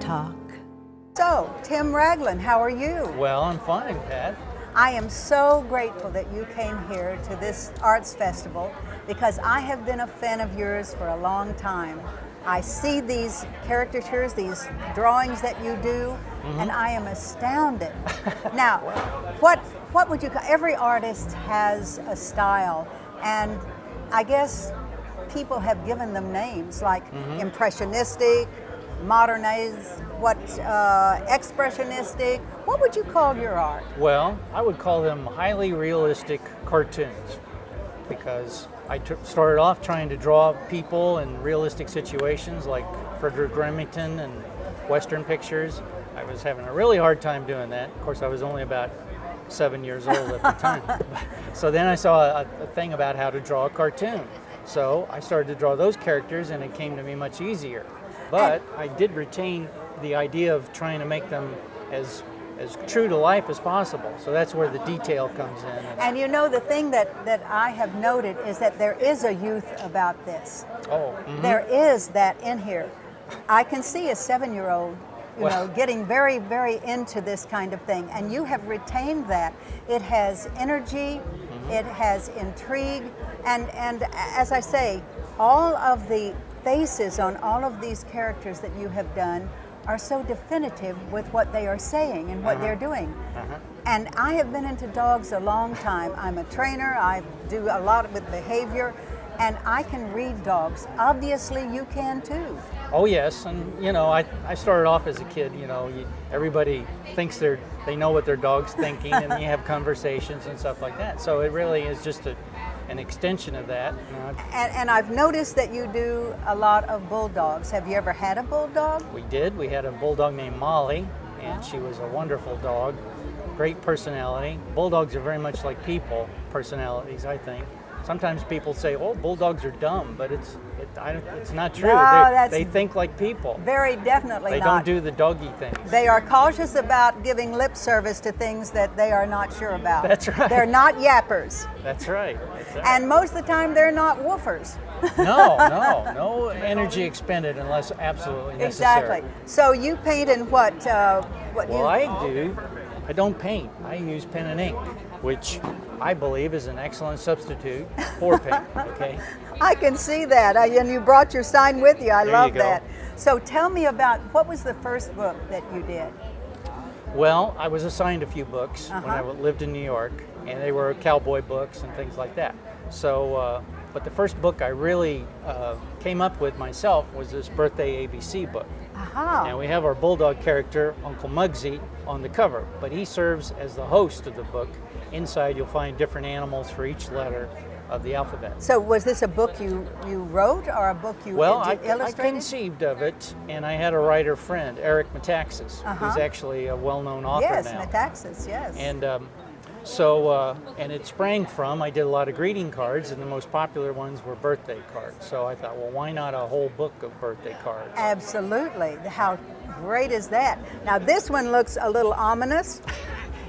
Talk. So, Tim Raglin, how are you? Well, I'm fine, Pat. I am so grateful that you came here to this arts festival because I have been a fan of yours for a long time. I see these caricatures, these drawings that you do, and I am astounded. Now, what would you call, every artist has a style, and I guess people have given them names like impressionistic, modernized, expressionistic. What would you call your art? Well, I would call them highly realistic cartoons because I started off trying to draw people in realistic situations like Frederick Remington and Western pictures. I was having a really hard time doing that. Of course, I was only about 7 years old at the time. So then I saw a thing about how to draw a cartoon. So I started to draw those characters and it came to me much easier. But I did retain the idea of trying to make them as true to life as possible. So that's where the detail comes in. And you know, the thing that I have noted is that there is a youth about this. Oh. There is that in here. I can see a 7-year-old, you know, getting very, very into this kind of thing. And you have retained that. It has energy, it has intrigue, and as I say, all of the faces on all of these characters that you have done are so definitive with what they are saying and what they're doing. And I have been into dogs a long time. I'm a trainer, I do a lot with behavior, and I can read dogs. Obviously you can too. Oh yes, and you know, I started off as a kid, you know, everybody thinks they know what their dog's thinking and you have conversations and stuff like that. So it really is just an extension of that. And I've noticed that you do a lot of bulldogs. Have you ever had a bulldog? We did. We had a bulldog named Molly, and she was a wonderful dog. Great personality. Bulldogs are very much like people personalities, I think. Sometimes people say, "Oh, bulldogs are dumb," but it's not true. No, they think like people. Very definitely They not. don't do the doggy things. They are cautious about giving lip service to things that they are not sure about. That's right. They're not yappers. That's right. That's right. And most of the time, they're not woofers. No energy expended unless absolutely necessary. Exactly. So you paint in what? Well, I don't paint. I use pen and ink, which I believe is an excellent substitute for paint. Okay. I can see that, and you brought your sign with you. I love you go. that. So tell me about, what was the first book that you did? Well, I was assigned a few books when I lived in New York, and they were cowboy books and things like that. So, but the first book I really came up with myself was this Birthday ABC book. Now we have our bulldog character, Uncle Muggsy, on the cover, but he serves as the host of the book. Inside you'll find different animals for each letter of the alphabet. So was this a book you wrote or a book you illustrated? I conceived of it, and I had a writer friend, Eric Metaxas, who's actually a well-known author now. Yes, Metaxas, yes. And and it sprang from, I did a lot of greeting cards, and the most popular ones were birthday cards. So I thought, well, why not a whole book of birthday cards? Absolutely. How great is that? Now this one looks a little ominous.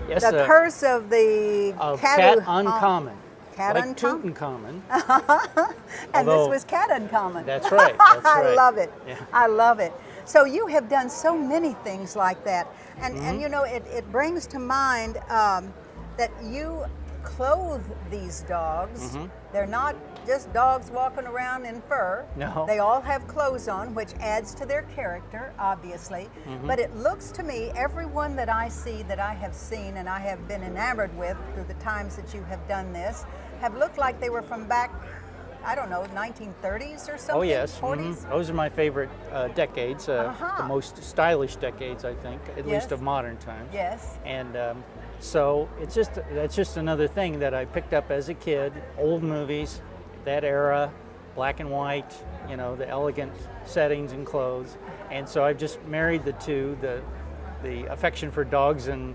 Yes, the curse of the Cat Uncommon. Cat like Uncommon. Tutankhamun. And this was Cat Uncommon. That's right. That's right. I love it. Yeah. I love it. So you have done so many things like that. And you know, it brings to mind that you clothe these dogs. They're not just dogs walking around in fur. No. They all have clothes on, which adds to their character, obviously. But it looks to me, everyone that I see, that I have seen and I have been enamored with through the times that you have done this, have looked like they were from back, I don't know, 1930s or something? Oh yes, 40s? Those are my favorite decades, the most stylish decades, I think, at least of modern times. Yes. And so that's just another thing that I picked up as a kid, old movies, that era, black and white, you know, the elegant settings and clothes. And so I've just married the two, the affection for dogs and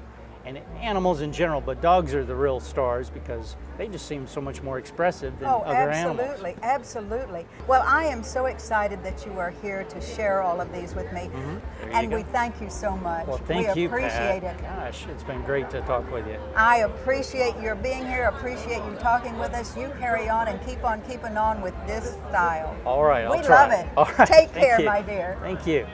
animals in general, but dogs are the real stars because they just seem so much more expressive than other animals. Absolutely, absolutely. Well, I am so excited that you are here to share all of these with me. And we thank you so much. Well, thank you, We appreciate it. Gosh, it's been great to talk with you. I appreciate your being here, appreciate you talking with us. You carry on and keep on keeping on with this style. All right, I'll we try. love it. All right, Take thank care, you. my dear. Thank you.